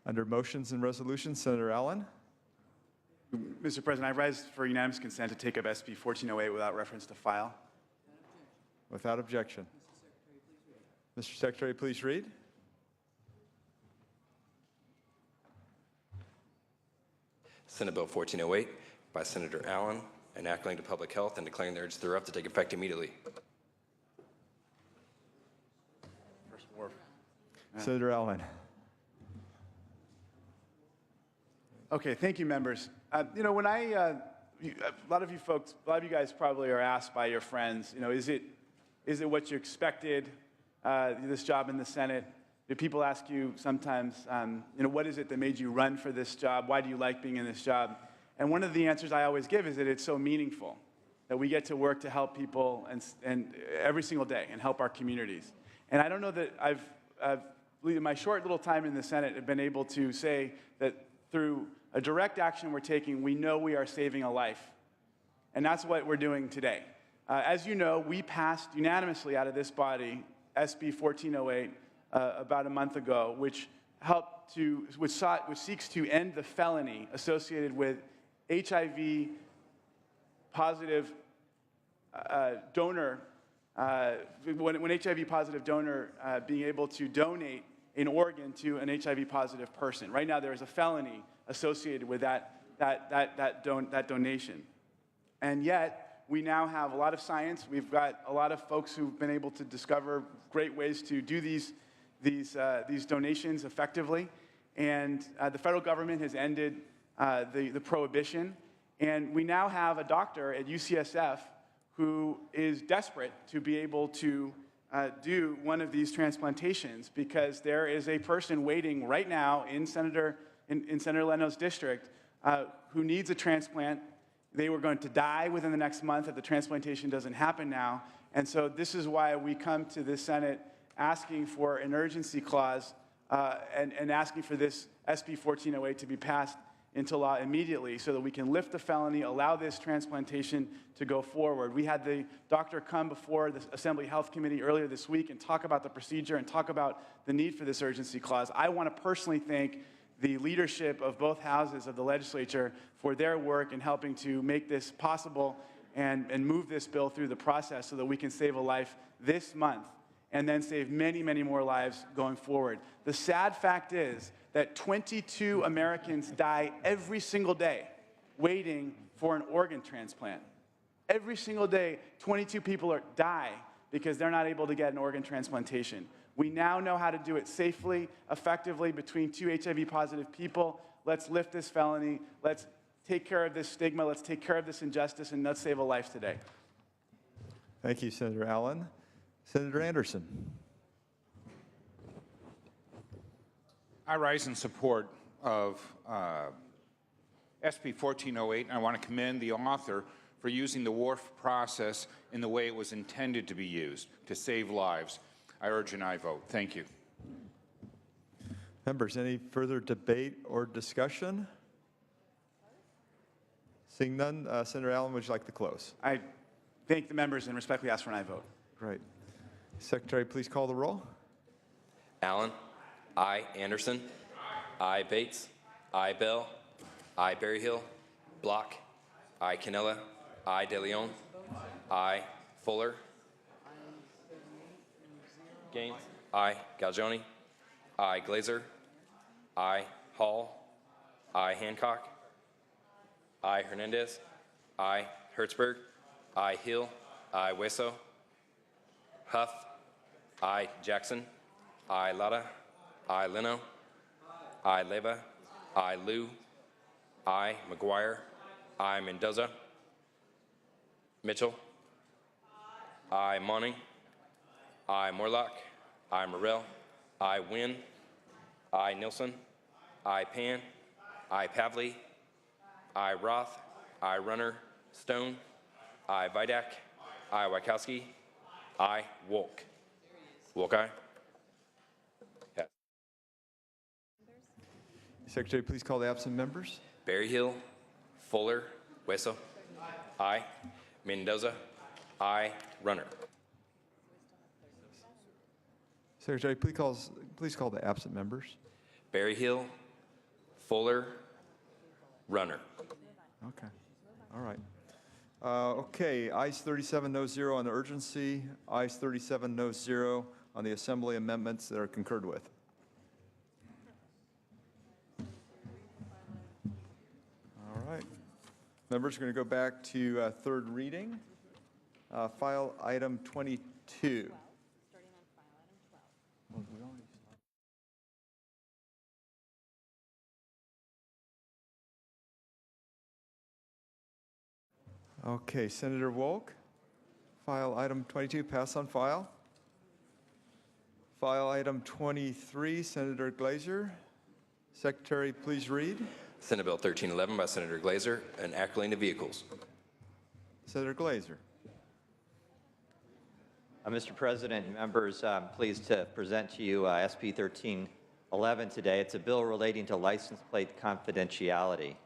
Under motions and resolutions, Senator Allen. Mr. President, I rise for unanimous consent to take up SB 1408 without reference to file. Without objection. Mr. Secretary, please read. Senate Bill 1408 by Senator Allen, enacting to public health and declaring the urge thereof to take effect immediately. Senator Allen. Okay, thank you, members. When a lot of you guys probably are asked by your friends, is it what you expected, this job in the Senate? Do people ask you sometimes, what is it that made you run for this job? Why do you like being in this job? And one of the answers I always give is that it's so meaningful, that we get to work to help people and every single day and help our communities. And I don't know that I've in my short little time in the Senate, have been able to say that through a direct action we're taking, we know we are saving a life. And that's what we're doing today. As you know, we passed unanimously out of this body SB 1408 about a month ago, which seeks to end the felony associated with HIV positive donor, when HIV positive donor being able to donate an organ to an HIV positive person. Right now there is a felony associated with that donation. And yet we now have a lot of science. We've got a lot of folks who've been able to discover great ways to do these donations effectively. And the federal government has ended the prohibition. And we now have a doctor at UCSF who is desperate to be able to do one of these transplantations, because there is a person waiting right now in Senator Leno's district who needs a transplant. They were going to die within the next month if the transplantation doesn't happen now. And so this is why we come to this Senate asking for an urgency clause and asking for this SB 1408 to be passed into law immediately so that we can lift the felony, allow this transplantation to go forward. We had the doctor come before the Assembly Health Committee earlier this week and talk about the procedure and talk about the need for this urgency clause. I want to personally thank the leadership of both houses of the legislature for their work in helping to make this possible and move this bill through the process so that we can save a life this month and then save many, many more lives going forward. The sad fact is that 22 Americans die every single day waiting for an organ transplant. Every single day, 22 people die because they're not able to get an organ transplantation. We now know how to do it safely, effectively between two HIV-positive people. Let's lift this felony. Let's take care of this stigma. Let's take care of this injustice, and let's save a life today. Thank you, Senator Allen. Senator Anderson. I rise in support of SB 1408, and I want to commend the author for using the WARF process in the way it was intended to be used, to save lives. I urge an aye vote. Thank you. Members, any further debate or discussion? Seeing none, Senator Allen, would you like to close? I thank the members and respectfully ask for an aye vote. Great. Secretary, please call the roll. Allen. Aye. Anderson. Aye. Bates. Aye. Bell. Aye. Berryhill. Block. Aye. Canella. Aye. De Leon. Aye. Fuller. Gaines. Aye. Galgioni. Aye. Glazer. Aye. Hall. Aye. Hancock. Aye. Hernandez. Aye. Hertzberg. Aye. Hill. Aye. Hueso. Huff. Aye. Jackson. Aye. Lara. Aye. Leno. Aye. Leva. Aye. Liu. Aye. McGuire. Aye. Mendoza. Mitchell. Aye. Monning. Aye. Morlock. Aye. Morrell. Aye. Wynn. Aye. Nilsson. Aye. Pan. Aye. Pavley. Aye. Roth. Aye. Runner. Stone. Aye. Vidak. Aye. Wachowski. Aye. Wolk. Wolk, aye. Yes. Secretary, please call the absent members. Berryhill. Fuller. Hueso. Aye. Mendoza. Aye. Runner. Secretary, please call the absent members. Berryhill. Fuller, Runner. Okay, all right. Okay, ayes 37, no 0 on the urgency, ayes 37, no 0 on the assembly amendments that are concurred with. All right. Members are going to go back to third reading. File item 22. Okay, Senator Wolk, file item 22, pass on file. File item 23, Senator Glazer. Secretary, please read. Senate Bill 1311 by Senator Glazer, enacting the vehicles. Senator Glazer. Mr. President, members, I'm pleased to present to you SB 1311 today. It's a bill relating to license plate confidentiality.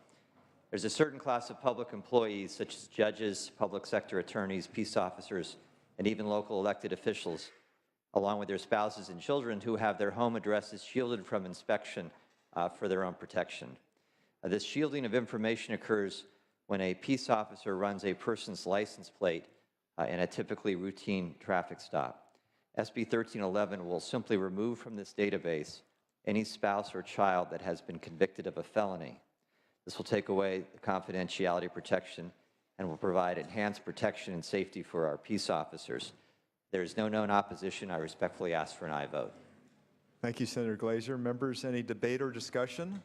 There's a certain class of public employees, such as judges, public sector attorneys, peace officers, and even local elected officials, along with their spouses and children, who have their home addresses shielded from inspection for their own protection. This shielding of information occurs when a peace officer runs a person's license plate in a typically routine traffic stop. SB 1311 will simply remove from this database any spouse or child that has been convicted of a felony. This will take away the confidentiality protection and will provide enhanced protection and safety for our peace officers. There is no known opposition. I respectfully ask for an aye vote. Thank you, Senator Glazer. Members, any debate or discussion?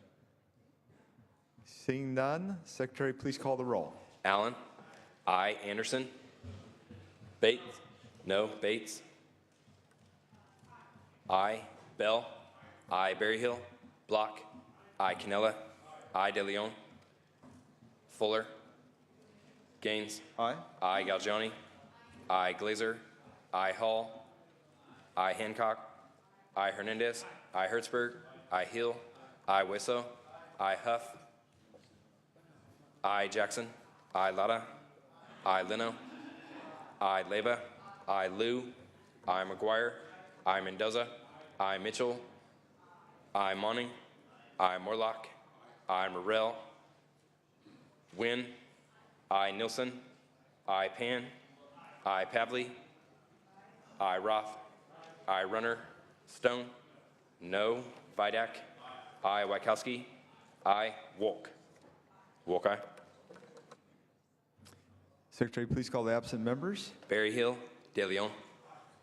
Seeing none, Secretary, please call the roll. Allen. Aye. Anderson. Bates. No. Bates. Aye. Bell. Aye. Berryhill. Block. Aye. Canella. Aye. De Leon. Fuller. Gaines. Aye. Aye. Galgiani. Aye. Glazer. Aye. Hall. Aye. Hancock. Aye. Hernandez. Aye. Hertzberg. Aye. Hill. Aye. Wisso. Aye. Huff. Aye. Jackson. Aye. Lada. Aye. Leno. Aye. Leyva. Aye. Liu. Aye. McGuire. Aye. Mendoza. Aye. Mitchell. Aye. Monning. Aye. Morlock. Aye. Morrell. Wynn. Aye. Nilsson. Aye. Pan. Aye. Pavley. Aye. Roth. Aye. Runner. Stone. No. Vidak. Aye. Wachowski. Aye. Wolk. Wolk, aye. Secretary, please call the absent members. Berryhill. De Leon.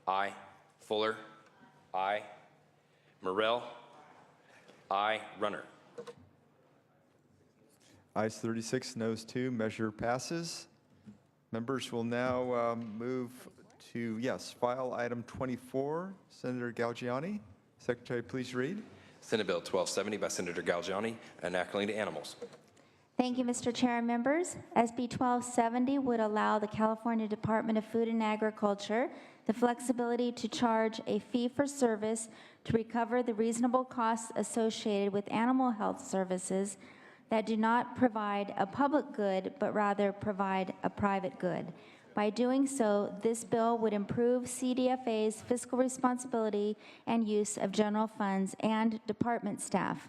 Aye. Fuller. Aye. Morrell. Aye. Runner. Ayes 36, noes 2, measure passes. Members will now move to, yes, file item 24, Senator Galgiani. Secretary, please read. Senate Bill 1270 by Senator Galgiani, enacting the animals. Thank you, Mr. Chair and members. SB 1270 would allow the California Department of Food and Agriculture the flexibility to charge a fee for service to recover the reasonable costs associated with animal health services that do not provide a public good, but rather provide a private good. By doing so, this bill would improve CDFA's fiscal responsibility and use of general funds and department staff.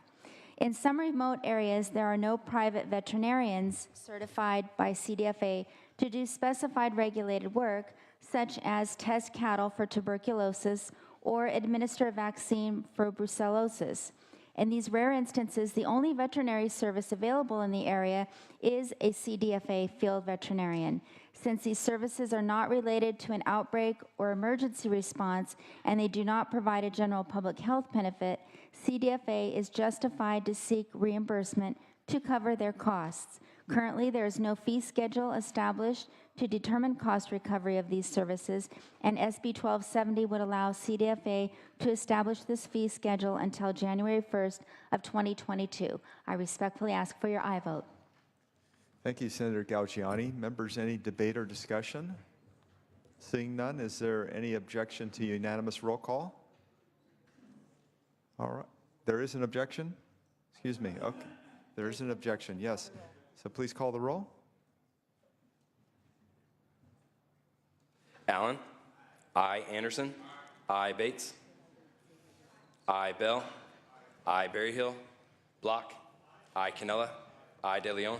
In some remote areas, there are no private veterinarians certified by CDFA to do specified regulated work, such as test cattle for tuberculosis or administer a vaccine for brucellosis. In these rare instances, the only veterinary service available in the area is a CDFA field veterinarian. Since these services are not related to an outbreak or emergency response and they do not provide a general public health benefit, CDFA is justified to seek reimbursement to cover their costs. Currently, there is no fee schedule established to determine cost recovery of these services, and SB 1270 would allow CDFA to establish this fee schedule until January 1st of 2022. I respectfully ask for your aye vote. Thank you, Senator Galgiani. Members, any debate or discussion? Seeing none, is there any objection to unanimous roll call? All right. There is an objection? Excuse me. Okay. There is an objection, yes. So please call the roll. Allen. Aye. Anderson. Aye. Bates. Aye. Bell. Aye. Berryhill. Block. I. Canella. I. De Leon.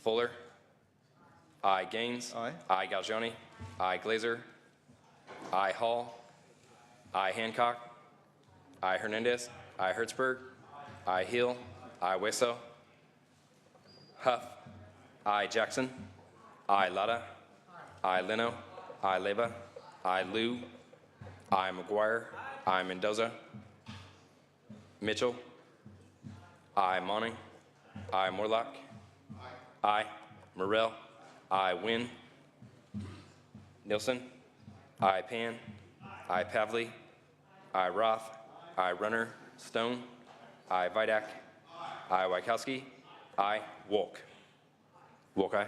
Fuller. I. Gaines. Aye. I. Galgiani. I. Glazer. I. Hall. I. Hancock. I. Hernandez. I. Hertzberg. I. Hill. I. Wesso. Huff. I. Jackson. I. Lada. I. Leno. I. Leva. I. Liu. I. McGuire. I. Mendoza. Mitchell. I. Monning. I. Morlock. I. Morrell. I. Wynn. Nilsson. I. Pan. I. Pavley. I. Roth. I. Runner. Stone. I. Vidak. I. Wykowski. I. Wolk. Wolk, aye.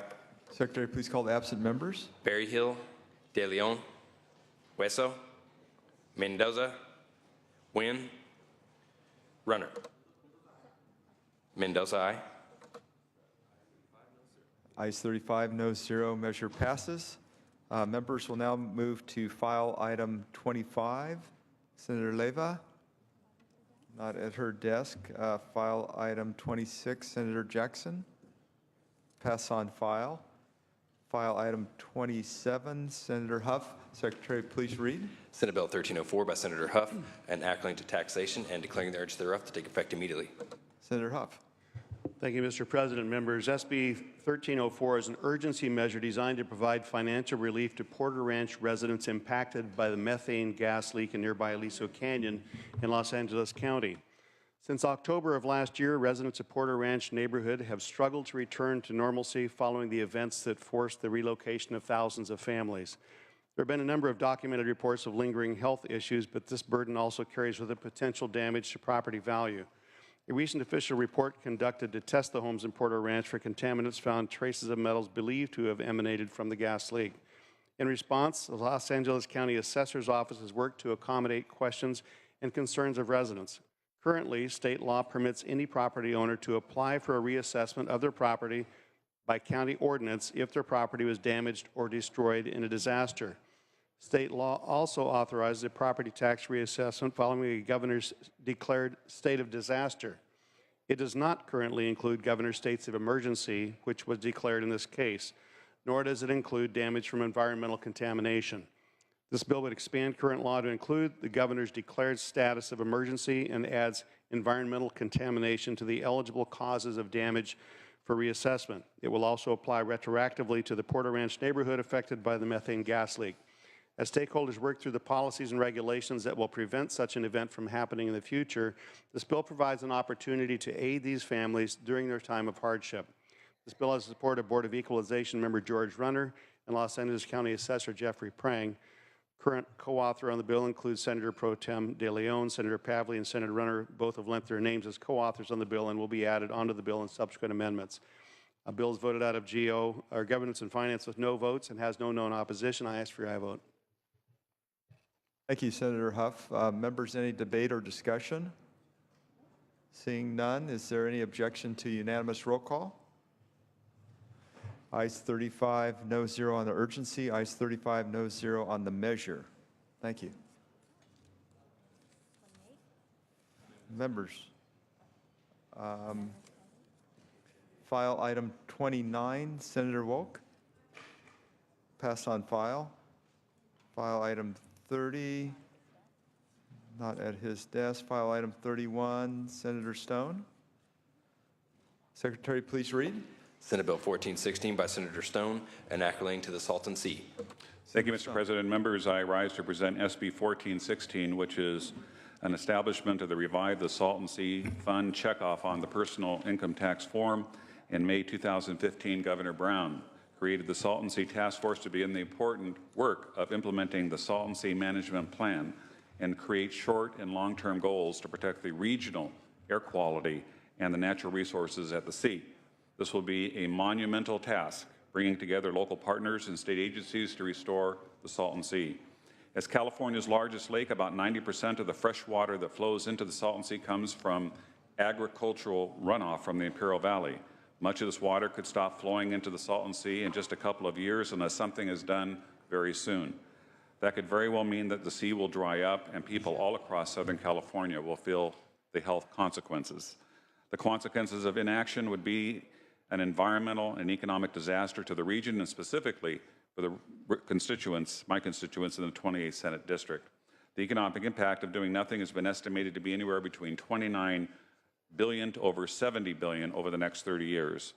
Secretary, please call the absent members. Berryhill. De Leon. Hueso. Mendoza. Wynn. Runner. Mendoza, aye. Ayes 35, no 0, measure passes. Members will now move to file item 25. Senator Leyva, not at her desk. File item 26, Senator Jackson. Pass on file. File item 27, Senator Huff. Secretary, please read. Senate Bill 1304 by Senator Huff, enacting to taxation and declaring the urge thereof to take effect immediately. Senator Huff. Thank you, Mr. President. Members, SB 1304 is an urgency measure designed to provide financial relief to Porter Ranch residents impacted by the methane gas leak in nearby Aliso Canyon in Los Angeles County. Since October of last year, residents of Porter Ranch neighborhood have struggled to return to normalcy following the events that forced the relocation of thousands of families. There have been a number of documented reports of lingering health issues, but this burden also carries with it potential damage to property value. A recent official report conducted to test the homes in Porter Ranch for contaminants found traces of metals believed to have emanated from the gas leak. In response, the Los Angeles County Assessor's Office has worked to accommodate questions and concerns of residents. Currently, state law permits any property owner to apply for a reassessment of their property by county ordinance if their property was damaged or destroyed in a disaster. State law also authorizes a property tax reassessment following a governor's declared state of disaster. It does not currently include governor's states of emergency, which was declared in this case, nor does it include damage from environmental contamination. This bill would expand current law to include the governor's declared status of emergency and adds environmental contamination to the eligible causes of damage for reassessment. It will also apply retroactively to the Porter Ranch neighborhood affected by the methane gas leak. As stakeholders work through the policies and regulations that will prevent such an event from happening in the future, this bill provides an opportunity to aid these families during their time of hardship. This bill has the support of Board of Equalization member George Runner and Los Angeles County Assessor Jeffrey Prang. Current co-author on the bill includes Senator Pro Tem De Leon, Senator Pavley, and Senator Runner. Both have lent their names as co-authors on the bill and will be added onto the bill in subsequent amendments. A bill is voted out of Governance and Finance with no votes and has no known opposition. I ask for your aye vote. Thank you, Senator Huff. Members, any debate or discussion? Seeing none, is there any objection to unanimous roll call? Ayes 35, no 0 on the urgency. Ayes 35, no 0 on the measure. Thank you. Members, file item 29, Senator Wolk. Pass on file. File item 30, not at his desk. File item 31, Senator Stone. Secretary, please read. Senate Bill 1416 by Senator Stone, enacting to the Salton Sea. Thank you, Mr. President. Members, I rise to present SB 1416, which is an establishment of the Revive the Salton Sea Fund checkoff on the personal income tax form. In May 2015, Governor Brown created the Salton Sea Task Force to begin the important work of implementing the Salton Sea Management Plan and create short and long-term goals to protect the regional air quality and the natural resources at the sea. This will be a monumental task, bringing together local partners and state agencies to restore the Salton Sea. As California's largest lake, about 90% of the fresh water that flows into the Salton Sea comes from agricultural runoff from the Imperial Valley. Much of this water could stop flowing into the Salton Sea in just a couple of years unless something is done very soon. That could very well mean that the sea will dry up and people all across Southern California will feel the health consequences. The consequences of inaction would be an environmental and economic disaster to the region and specifically for the constituents, my constituents in the 28th Senate District. The economic impact of doing nothing has been estimated to be anywhere between $29 billion to over $70 billion over the next 30 years.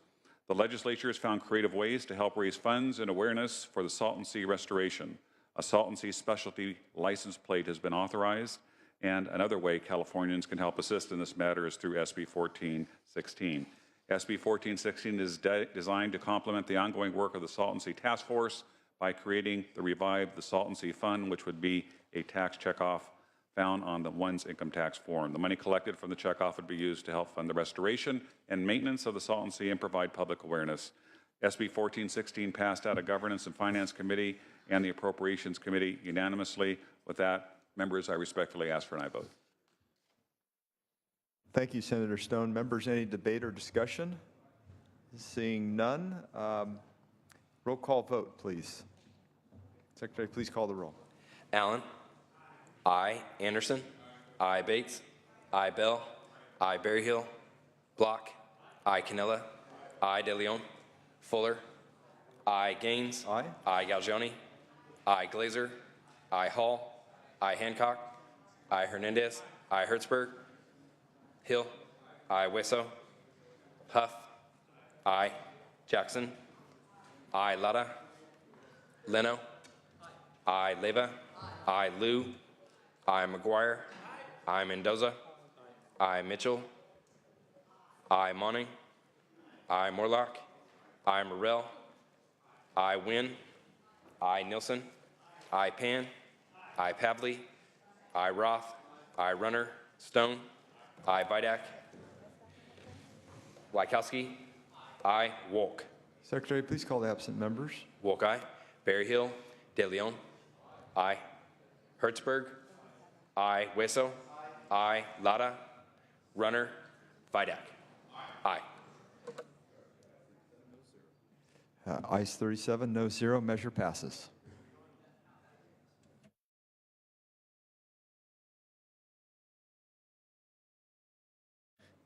The legislature has found creative ways to help raise funds and awareness for the Salton Sea restoration. A Salton Sea specialty license plate has been authorized, and another way Californians can help assist in this matter is through SB 1416. SB 1416 is designed to complement the ongoing work of the Salton Sea Task Force by creating the Revive the Salton Sea Fund, which would be a tax checkoff found on the one's income tax form. The money collected from the checkoff would be used to help fund the restoration and maintenance of the Salton Sea and provide public awareness. SB 1416 passed out of Governance and Finance Committee and the Appropriations Committee unanimously. With that, members, I respectfully ask for an aye vote. Thank you, Senator Stone. Members, any debate or discussion? Seeing none, roll call vote, please. Secretary, please call the roll. Allen. I. Anderson. I. Bates. I. Bell. I. Berryhill. Block. I. Canella. I. De Leon. Fuller. I. Gaines. Aye. I. Galgiani. I. Glazer. I. Hall. I. Hancock. I. Hernandez. I. Hertzberg. Hill. I. Wesso. Huff. I. Jackson. I. Lada. Leno. I. Leva. I. Liu. I. McGuire. I. Mendoza. I. Mitchell. I. Monning. I. Morlock. I. Morrell. I. Wynn. I. Nilsson. I. Pan. I. Pavley. I. Roth. I. Runner. Stone. I. Vidak. Wykowski. I. Wolk. Secretary, please call the absent members. Wolk, aye. Berryhill. De Leon. Aye. Hertzberg. Aye. Wesso. Aye. Lada. Runner. Vidak. Aye. Ayes 37, no 0. Measure passes.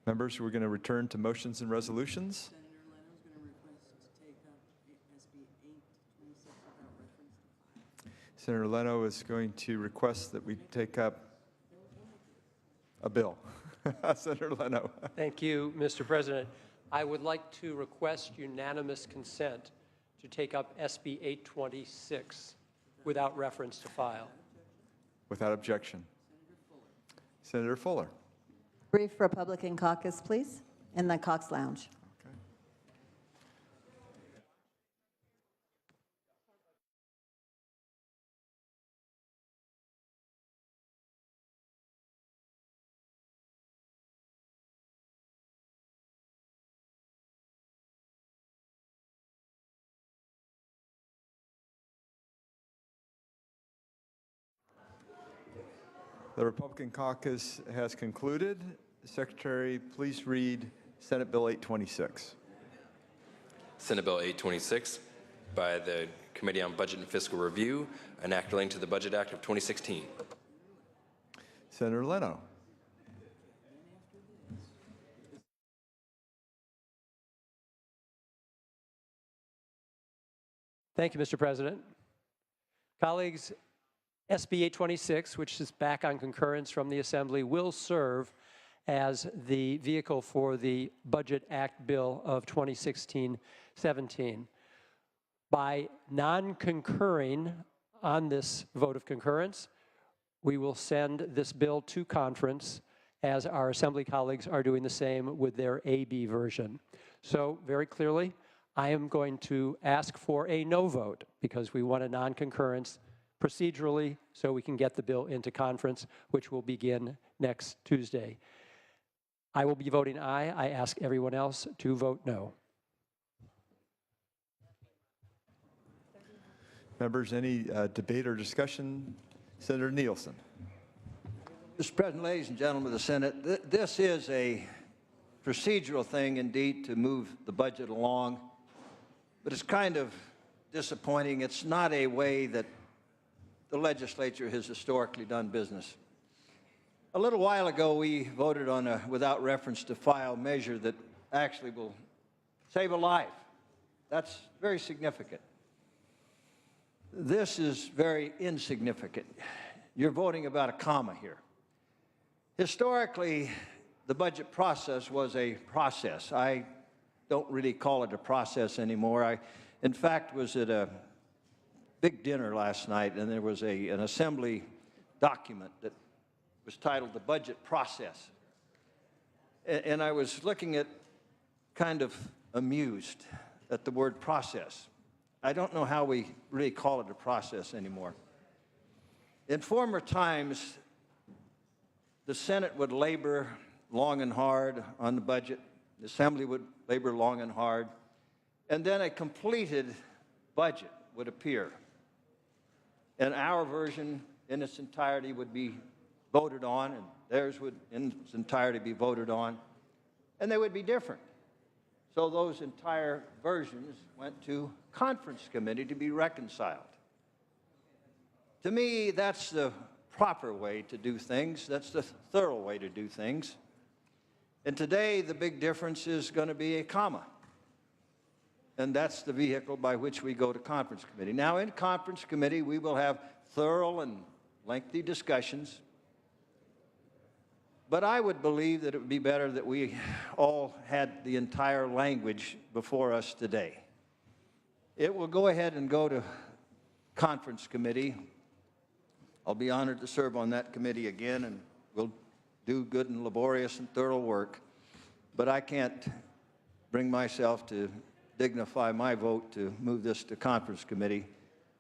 Members, we're going to return to motions and resolutions. Senator Leno is going to request that we take up a bill. Senator Leno. Thank you, Mr. President. I would like to request unanimous consent to take up SB 826 without reference to file. Without objection. Senator Fuller. Brief Republican caucus, please, in the Cox Lounge. Okay. The Republican caucus has concluded. Secretary, please read Senate Bill 826. Senate Bill 826 by the Committee on Budget and Fiscal Review, an act relating to the Budget Act of 2016. Senator Leno. Thank you, Mr. President. Colleagues, SB 826, which is back on concurrence from the Assembly, will serve as the vehicle for the Budget Act Bill of 2016-17. By non-concurring on this vote of concurrence, we will send this bill to conference as our Assembly colleagues are doing the same with their AB version. So very clearly, I am going to ask for a no vote because we want a non-concurrence procedurally so we can get the bill into conference, which will begin next Tuesday. I will be voting aye. I ask everyone else to vote no. Members, any debate or discussion? Senator Nielsen. Mr. President, ladies and gentlemen of the Senate, this is a procedural thing indeed to move the budget along, but it's kind of disappointing. It's not a way that the legislature has historically done business. A little while ago, we voted on a without reference to file measure that actually will save a life. That's very significant. This is very insignificant. You're voting about a comma here. Historically, the budget process was a process. I don't really call it a process anymore. I, in fact, was at a big dinner last night, and there was an assembly document that was titled The Budget Process. And I was looking at, kind of amused at the word process. I don't know how we really call it a process anymore. In former times, the Senate would labor long and hard on the budget. The Assembly would labor long and hard. And then a completed budget would appear. And our version in its entirety would be voted on, and theirs would in its entirety be voted on. And they would be different. So those entire versions went to conference committee to be reconciled. To me, that's the proper way to do things. That's the thorough way to do things. And today, the big difference is going to be a comma. And that's the vehicle by which we go to conference committee. Now, in conference committee, we will have thorough and lengthy discussions. But I would believe that it would be better that we all had the entire language before us today. It will go ahead and go to conference committee. I'll be honored to serve on that committee again, and we'll do good and laborious and thorough work. But I can't bring myself to dignify my vote to move this to conference committee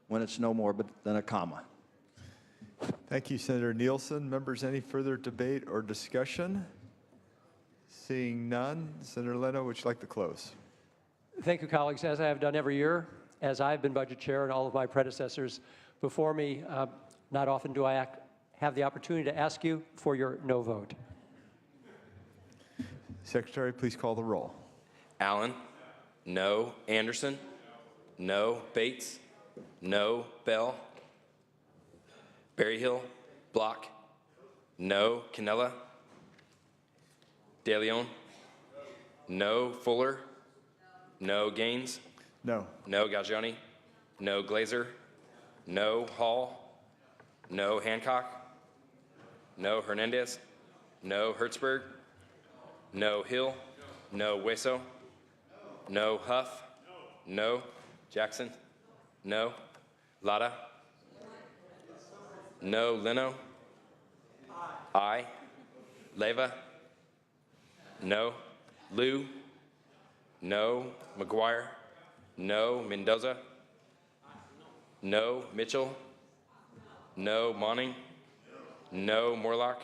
when it's no more than a comma. Thank you, Senator Nielsen. Members, any further debate or discussion? Seeing none, Senator Leno, would you like to close? Thank you, colleagues. As I have done every year, as I've been budget chair and all of my predecessors before me, not often do I have the opportunity to ask you for your no vote. Secretary, please call the roll. Allen? No. Anderson? No. Bates? No. Bell? Berryhill? Block? No. Cannella? De Leon? No. Fuller? No. Gaines? No. No. Galgiani? No. Glazer? No. Hall? No. Hancock? No. Hernandez? No. Hertzberg? No. Hill? No. Hueso? No. Huff? No. Jackson? No. Lada? No. Leno? Aye. Leyva? No. Liu? No. McGuire? No. Mendoza? No. Mitchell? No. Monning? No. Morlock?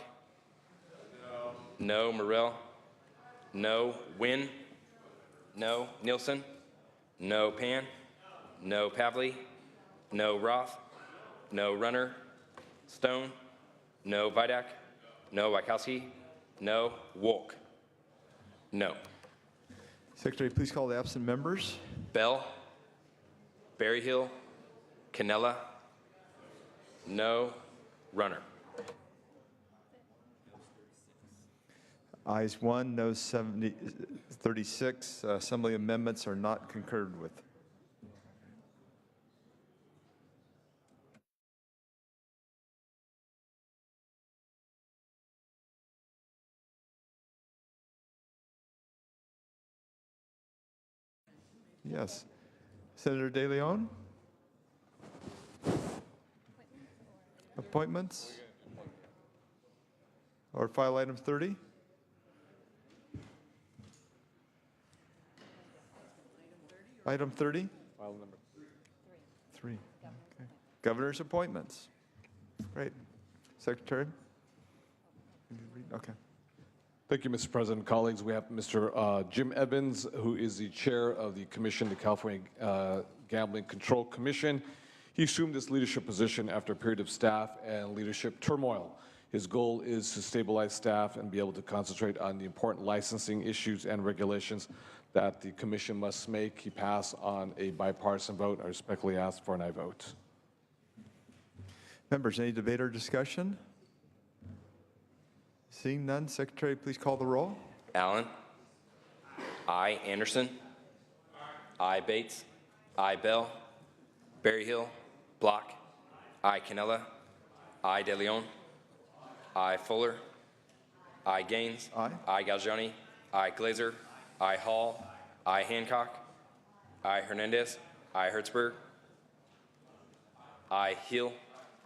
No. Morrell? No. Wynn? No. Nielsen? No. Pan? No. Pavley? No. Roth? No. Runner? Stone? No. Vidak? No. Wachowski? No. Wolk? No. Secretary, please call the absent members. Bell? Berryhill? Cannella? No. Runner? Ayes 1, noes 36. Assembly amendments are not concurred with. Yes. Senator De Leon? Appointments? Or file item 30? Item 30? File number 3. Okay. Governor's appointments. Great. Secretary? Okay. Thank you, Mr. President. Colleagues, we have Mr. Jim Evans, who is the chair of the commission, the California Gambling Control Commission. He assumed this leadership position after a period of staff and leadership turmoil. His goal is to stabilize staff and be able to concentrate on the important licensing issues and regulations that the commission must make. He passed on a bipartisan vote. I respectfully ask for an aye vote. Members, any debate or discussion? Seeing none, Secretary, please call the roll. Allen. I. Anderson. I. Bates. I. Bell. Berryhill. Block. I. Canella. I. De Leon. I. Fuller. I. Gaines. Aye. I. Galgiani. I. Glazer. I. Hall. I. Hancock. I. Hernandez. I. Hertzberg. I. Hill.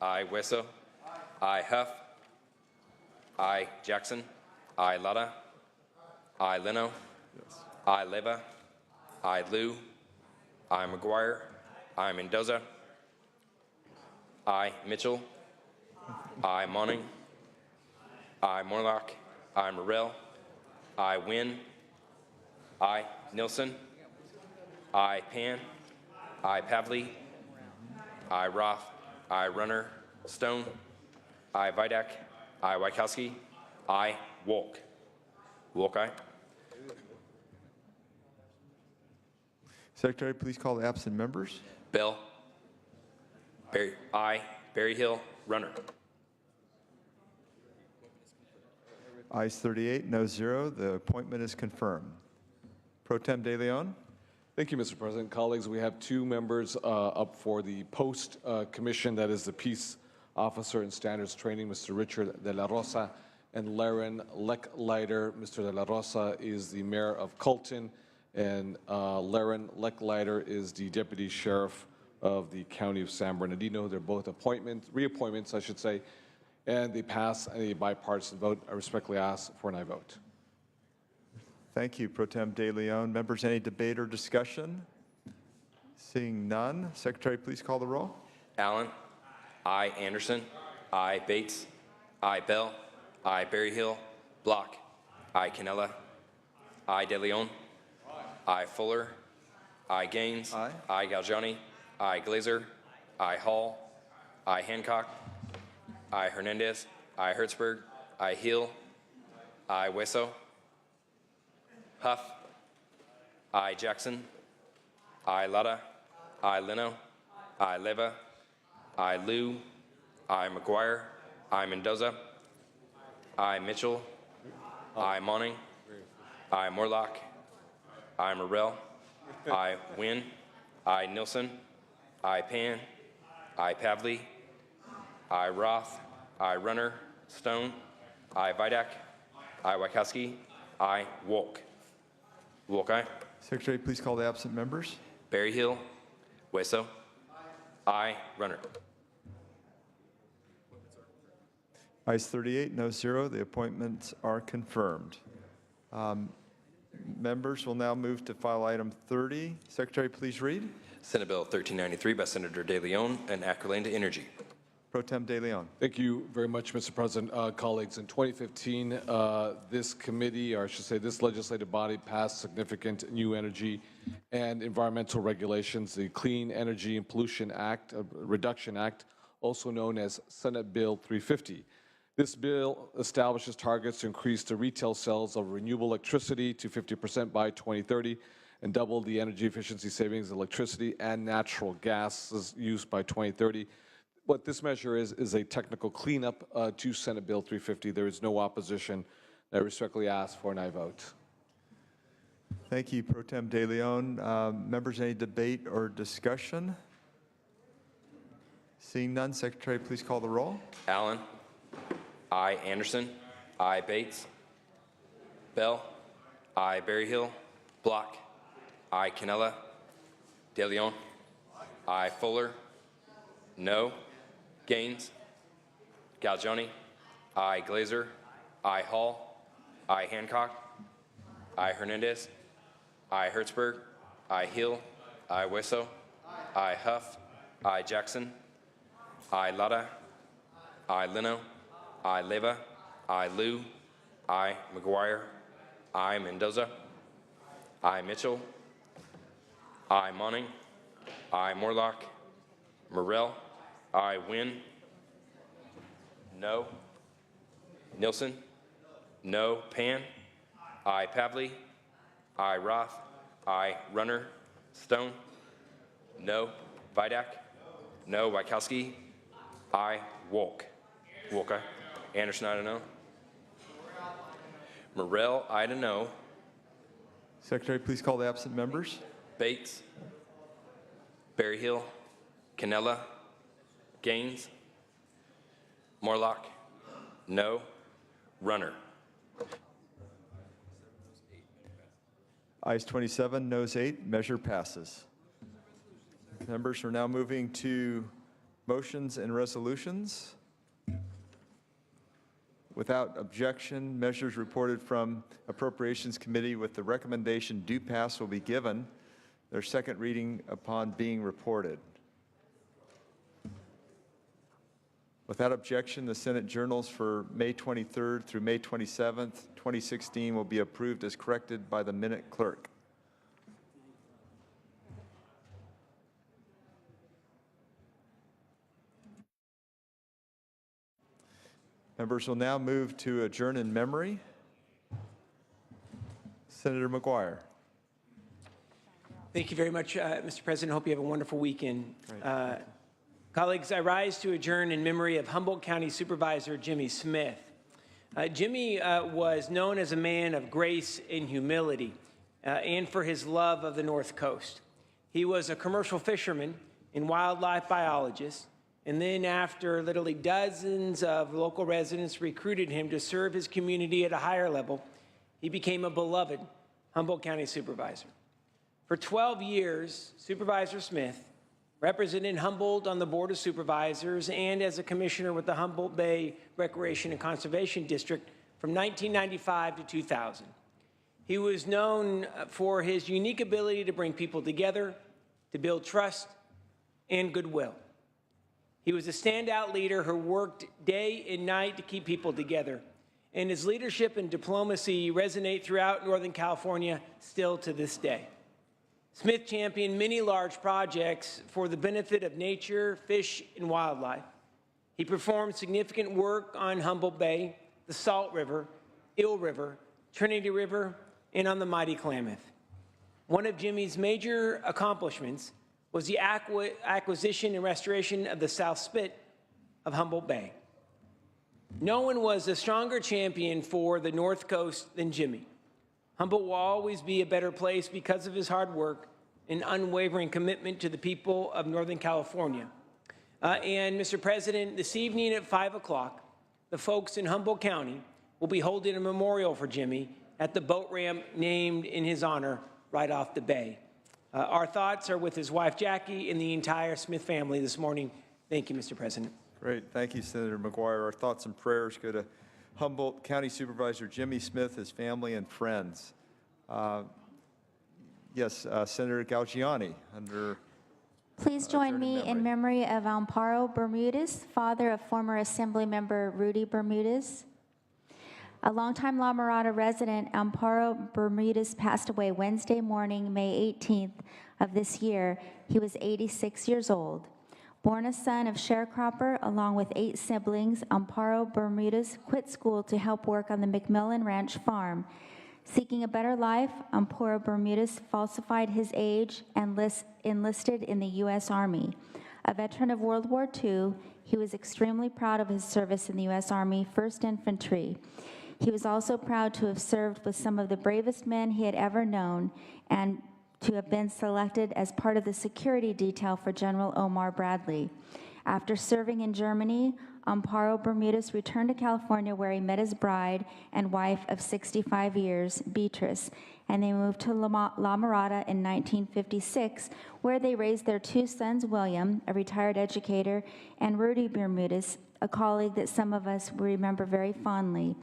I. Wesso. I. Huff. I. Jackson. I. Lada. I. Leno. I. Leva. I. Liu. I. McGuire. I. Mendoza. I. Mitchell. I. Monning. I. Morlock. I. Morrell. I. Wynn. I. Nilsson. I. Pan. I. Pavley. I. Roth. I. Runner. Stone. I. Vidak. I. Wykowski. I. Wolk. Wolk, aye. Secretary, please call the absent members. Bell. I. Berryhill. Runner. Ayes 38, no 0. The appointment is confirmed. Pro Tem De Leon. Thank you, Mr. President. Colleagues, we have two members up for the post commission, that is the Peace Officer and Standards Training, Mr. Richard De La Rosa and Laren Lecklider. Mr. De La Rosa is the mayor of Colton, and Laren Lecklider is the deputy sheriff of the county of San Bernardino. They're both reappointments, I should say, and they pass a bipartisan vote. I respectfully ask for an aye vote. Thank you, Pro Tem De Leon. Members, any debate or discussion? Seeing none, Secretary, please call the roll. Allen. I. Anderson. I. Bates. I. Bell. I. Berryhill. Block. I. Canella. I. De Leon. I. Fuller. I. Gaines. Aye. I. Galgiani. I. Glazer. I. Hall. I. Hancock. I. Hernandez. I. Hertzberg. I. Hill. I. Wesso. Huff. I. Jackson. I. Lada. I. Leno. I. Leva. I. Liu. I. McGuire. I. Mendoza. I. Mitchell. I. Monning. I. Morlock. I. Morrell. I. Wynn. I. Nilsson. I. Pan. I. Pavley. I. Roth. I. Runner. Stone. I. Vidak. I. Wykowski. I. Wolk. Wolk, aye. Secretary, please call the absent members. Berryhill. Wesso. I. Runner. Ayes 38, no 0. The appointments are confirmed. Members will now move to file item 30. Secretary, please read. Senate Bill 1393 by Senator De Leon and Ackerlane to Energy. Pro Tem De Leon. Thank you very much, Mr. President. Colleagues, in 2015, this committee, or I should say this legislative body, passed significant new energy and environmental regulations, the Clean Energy and Pollution Act, Reduction Act, also known as Senate Bill 350. This bill establishes targets to increase the retail sales of renewable electricity to 50% by 2030 and double the energy efficiency savings of electricity and natural gas used by 2030. What this measure is a technical cleanup to Senate Bill 350. There is no opposition. I respectfully ask for an aye vote. Thank you, Pro Tem De Leon. Members, any debate or discussion? Seeing none, Secretary, please call the roll. Allen. I. Anderson. I. Bates. Bell. I. Berryhill. Block. I. Canella. De Leon. I. Fuller. No. Gaines. Galgiani. I. Glazer. I. Hall. I. Hancock. I. Hernandez. I. Hertzberg. I. Hill. I. Wesso. I. Huff. I. Jackson. I. Lada. I. Leno. I. Leva. I. Liu. I. McGuire. I. Mendoza. I. Mitchell. I. Monning. I. Morlock. Morrell. I. Wynn. No. Nilsson. No. Pan. I. Pavley. I. Roth. I. Runner. Stone. No. Vidak. No. Wykowski. I. Wolk. Wolk, aye. Anderson, I don't know. Morrell, Ida, no. Secretary, please call the absent members. Bates, Berryhill, Cannella, Gaines, Morlock, no. Runner. Ayes 27, noes 8, measure passes. Members are now moving to motions and resolutions. Without objection, measures reported from Appropriations Committee with the recommendation due pass will be given their second reading upon being reported. Without objection, the Senate journals for May 23rd through May 27th, 2016 will be approved as corrected by the minute clerk. Members will now move to adjourn in memory. Senator McGuire. Thank you very much, Mr. President. Hope you have a wonderful weekend. Colleagues, I rise to adjourn in memory of Humboldt County Supervisor Jimmy Smith. Jimmy was known as a man of grace and humility and for his love of the North Coast. He was a commercial fisherman and wildlife biologist, and then after literally dozens of local residents recruited him to serve his community at a higher level, he became a beloved Humboldt County Supervisor. For 12 years, Supervisor Smith represented Humboldt on the Board of Supervisors and as a commissioner with the Humboldt Bay Recreation and Conservation District from 1995 to 2000. He was known for his unique ability to bring people together, to build trust and goodwill. He was a standout leader who worked day and night to keep people together, and his leadership and diplomacy resonate throughout Northern California still to this day. Smith championed many large projects for the benefit of nature, fish, and wildlife. He performed significant work on Humboldt Bay, the Salt River, Eel River, Trinity River, and on the mighty Klamath. One of Jimmy's major accomplishments was the acquisition and restoration of the South Spit of Humboldt Bay. No one was a stronger champion for the North Coast than Jimmy. Humboldt will always be a better place because of his hard work and unwavering commitment to the people of Northern California. And Mr. President, this evening at 5 o'clock, the folks in Humboldt County will be holding a memorial for Jimmy at the boat ramp named in his honor right off the bay. Our thoughts are with his wife, Jackie, and the entire Smith family this morning. Thank you, Mr. President. Great. Thank you, Senator McGuire. Our thoughts and prayers go to Humboldt County Supervisor Jimmy Smith, his family, and friends. Yes, Senator Galgiani, under... Please join me in memory of Amparo Bermudez, father of former Assembly Member Rudy Bermudez. A longtime La Mirada resident, Amparo Bermudez passed away Wednesday morning, May 18th of this year. He was 86 years old. Born a son of sharecropper, along with 8 siblings, Amparo Bermudez quit school to help work on the McMillan Ranch farm. Seeking a better life, Amparo Bermudez falsified his age and enlisted in the U.S. Army. A veteran of World War II, he was extremely proud of his service in the U.S. Army, 1st Infantry. He was also proud to have served with some of the bravest men he had ever known and to have been selected as part of the security detail for General Omar Bradley. After serving in Germany, Amparo Bermudez returned to California where he met his bride and wife of 65 years, Beatrice, and they moved to La Mirada in 1956, where they raised their 2 sons, William, a retired educator, and Rudy Bermudez, a colleague that some of us remember very fondly.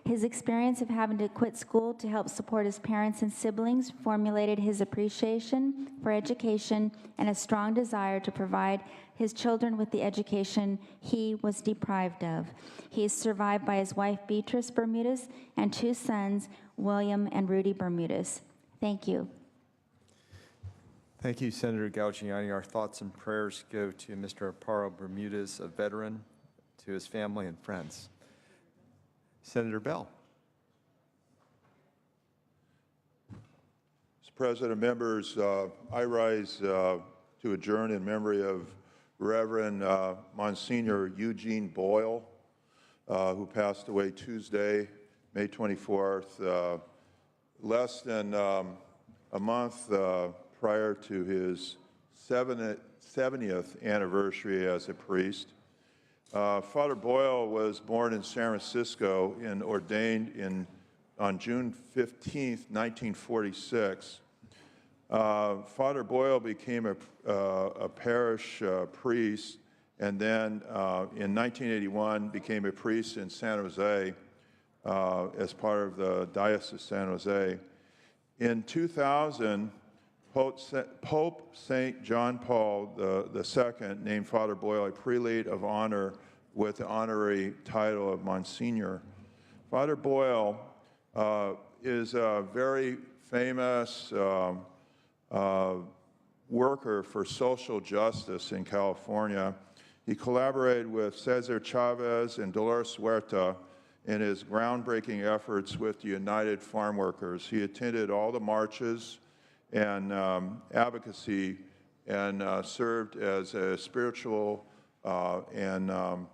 His experience of having to quit school to help support his parents and siblings formulated his appreciation for education and a strong desire to provide his children with the education he was deprived of. He is survived by his wife, Beatrice Bermudez, and 2 sons, William and Rudy Bermudez. Thank you. Thank you, Senator Galgiani. Our thoughts and prayers go to Mr. Amparo Bermudez, a veteran, to his family and friends. Senator Bell. Mr. President, members, I rise to adjourn in memory of Reverend Monsignor Eugene Boyle, who passed away Tuesday May 24th, less than a month prior to his 70th anniversary as a priest. Father Boyle was born in San Francisco and ordained on June 15th, 1946. Father Boyle became a parish priest, and then in 1981 became a priest in San Jose as part of the Diocese of San Jose. In 2000, Pope St. John Paul II named Father Boyle a prelate of honor with the honorary title of Monsignor. Father Boyle is a very famous worker for social justice in California. He collaborated with Cesar Chavez and Dolores Huerta in his groundbreaking efforts with the United Farm Workers. He attended all the marches and advocacy and served as a spiritual and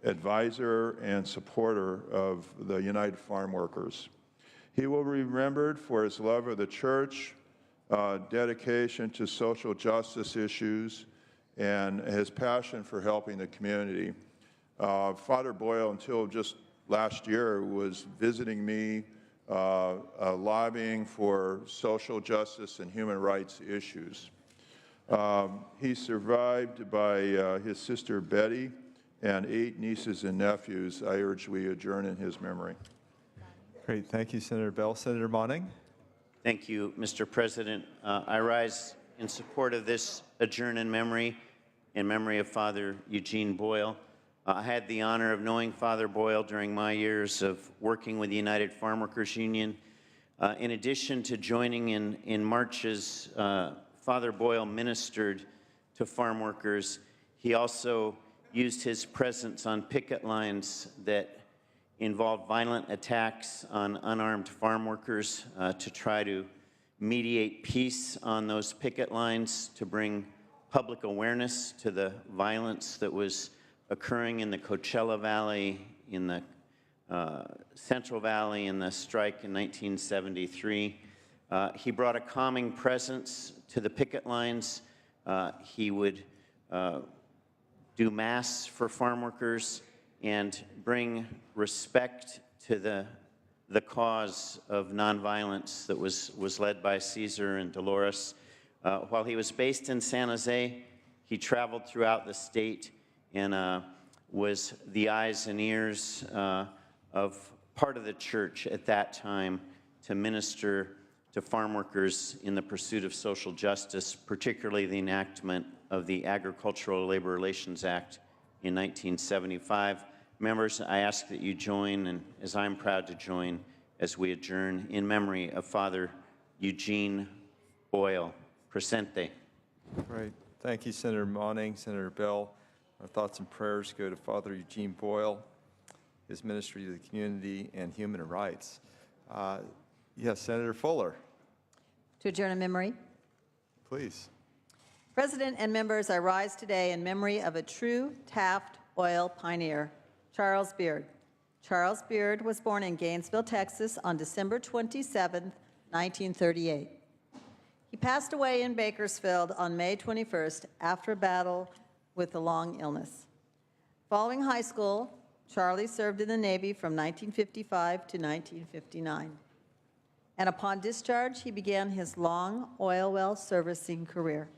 advisor and supporter of the United Farm Workers. He will be remembered for his love of the church, dedication to social justice issues, and his passion for helping the community. Father Boyle, until just last year, was visiting me, lobbying for social justice and human rights issues. He's survived by his sister Betty and 8 nieces and nephews. I urge we adjourn in his memory. Great, thank you, Senator Bell. Senator Monning? Thank you, Mr. President. I rise in support of this adjourn in memory of Father Eugene Boyle. I had the honor of knowing Father Boyle during my years of working with the United Farm Workers Union. In addition to joining in marches, Father Boyle ministered to farm workers. He also used his presence on picket lines that involved violent attacks on unarmed farm workers to try to mediate peace on those picket lines, to bring public awareness to the violence that was occurring in the Coachella Valley, in the Central Valley, in the strike in 1973. He brought a calming presence to the picket lines. He would do mass for farm workers and bring respect to the cause of nonviolence that was led by Cesar and Dolores. While he was based in San Jose, he traveled throughout the state and was the eyes and ears of part of the church at that time to minister to farm workers in the pursuit of social justice, particularly the enactment of the Agricultural Labor Relations Act in 1975. Members, I ask that you join, and as I'm proud to join, as we adjourn in memory of Father Eugene Boyle. Presente. Great. Thank you, Senator Monning, Senator Bell. Our thoughts and prayers go to Father Eugene Boyle, his ministry to the community and human rights. Yes, Senator Fuller. To adjourn in memory. Please. President and members, I rise today in memory of a true Taft oil pioneer, Charles Beard. Charles Beard was born in Gainesville, Texas on December 27, 1938. He passed away in Bakersfield on May 21st after a battle with a long illness. Following high school, Charlie served in the Navy from 1955 to 1959. And upon discharge, he began his long oil well servicing career.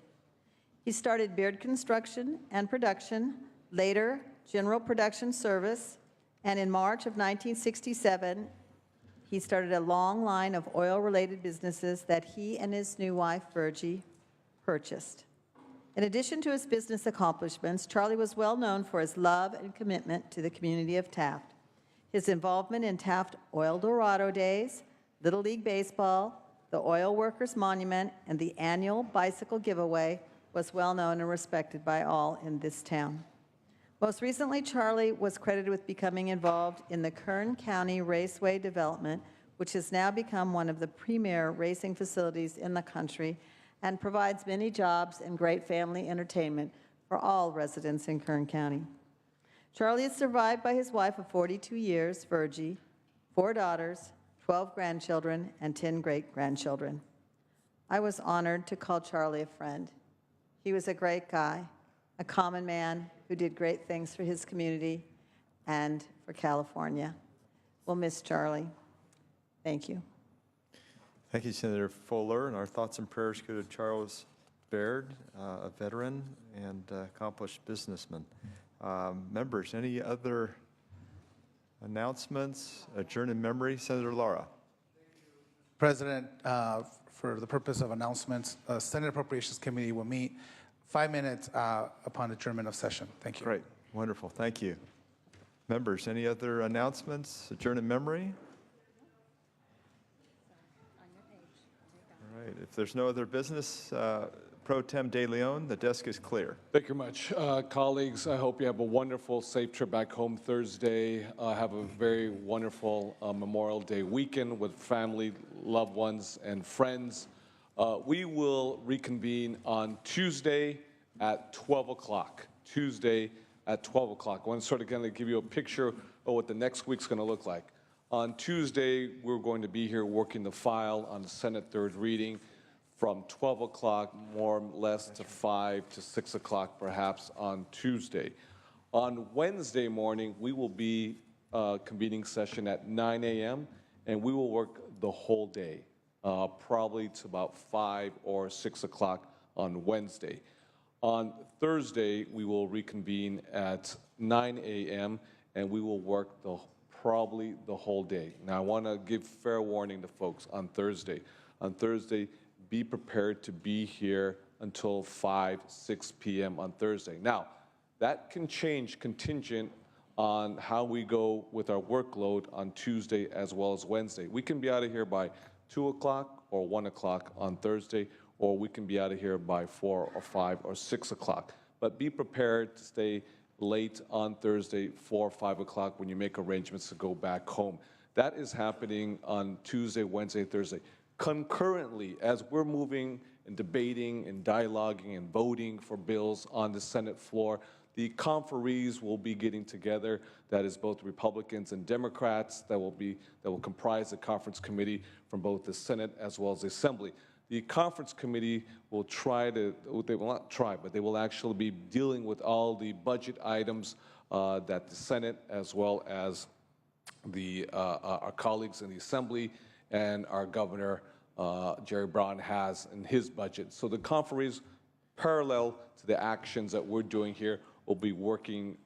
He started Beard Construction and Production, later General Production Service, and in March of 1967, he started a long line of oil-related businesses that he and his new wife, Virgie, purchased. In addition to his business accomplishments, Charlie was well known for his love and commitment to the community of Taft. His involvement in Taft Oil Dorado Days, Little League Baseball, the Oil Workers Monument, and the annual bicycle giveaway was well known and respected by all in this town. Most recently, Charlie was credited with becoming involved in the Kern County Raceway development, which has now become one of the premier racing facilities in the country and provides many jobs and great family entertainment for all residents in Kern County. Charlie is survived by his wife of 42 years, Virgie, 4 daughters, 12 grandchildren, and 10 great-grandchildren. I was honored to call Charlie a friend. He was a great guy, a common man who did great things for his community and for California. We'll miss Charlie. Thank you. Thank you, Senator Fuller. And our thoughts and prayers go to Charles Baird, a veteran and accomplished businessman. Members, any other announcements? Adjourn in memory. Senator Lara. President, for the purpose of announcements, Senate Appropriations Committee will meet 5 minutes upon adjournment of session. Thank you. Great. Wonderful. Thank you. Members, any other announcements? Adjourn in memory. All right. If there's no other business, Pro Tem De Leon, the desk is clear. Thank you much. Colleagues, I hope you have a wonderful, safe trip back home Thursday. Have a very wonderful Memorial Day weekend with family, loved ones, and friends. We will reconvene on Tuesday at 12 o'clock. Tuesday at 12 o'clock. I want to sort of kind of give you a picture of what the next week's going to look like. On Tuesday, we're going to be here working the file on the Senate third reading from 12 o'clock, more or less, to 5 to 6 o'clock, perhaps, on Tuesday. On Wednesday morning, we will be convening session at 9 a.m., and we will work the whole day, probably to about 5 or 6 o'clock on Wednesday. On Thursday, we will reconvene at 9 a.m., and we will work probably the whole day. Now, I want to give fair warning to folks on Thursday. On Thursday, be prepared to be here until 5, 6 p.m. on Thursday. Now, that can change contingent on how we go with our workload on Tuesday as well as Wednesday. We can be out of here by 2 o'clock or 1 o'clock on Thursday, or we can be out of here by 4 or 5 or 6 o'clock. But be prepared to stay late on Thursday, 4 or 5 o'clock, when you make arrangements to go back home. That is happening on Tuesday, Wednesday, Thursday. Concurrently, as we're moving and debating and dialoguing and voting for bills on the Senate floor, the conferees will be getting together. That is both Republicans and Democrats that will comprise the conference committee from both the Senate as well as the Assembly. The conference committee will they will not try, but they will actually be dealing with all the budget items that the Senate as well as our colleagues in the Assembly and our Governor, Jerry Brown, has in his budget. So the conferees, parallel to the actions that we're doing here, will be working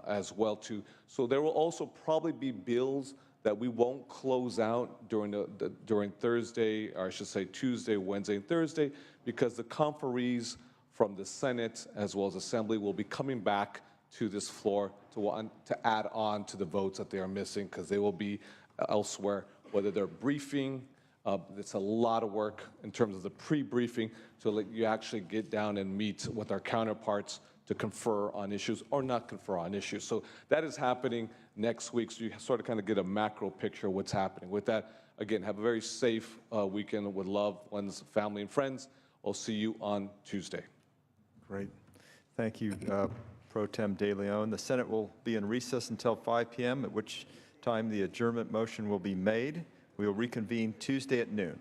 as well too. So there will also probably be bills that we won't close out during Thursday, or I should say Tuesday, Wednesday, and Thursday, because the conferees from the Senate as well as Assembly will be coming back to this floor to add on to the votes that they are missing, because they will be elsewhere, whether they're briefing. It's a lot of work in terms of the pre-briefing to let you actually get down and meet with our counterparts to confer on issues or not confer on issues. So that is happening next week, so you sort of kind of get a macro picture of what's happening. With that, again, have a very safe weekend with loved ones, family, and friends. I'll see you on Tuesday. Great. Thank you, Pro Tem De Leon. The Senate will be in recess until 5 p.m., at which time the adjournment motion will be made. We will reconvene Tuesday at noon.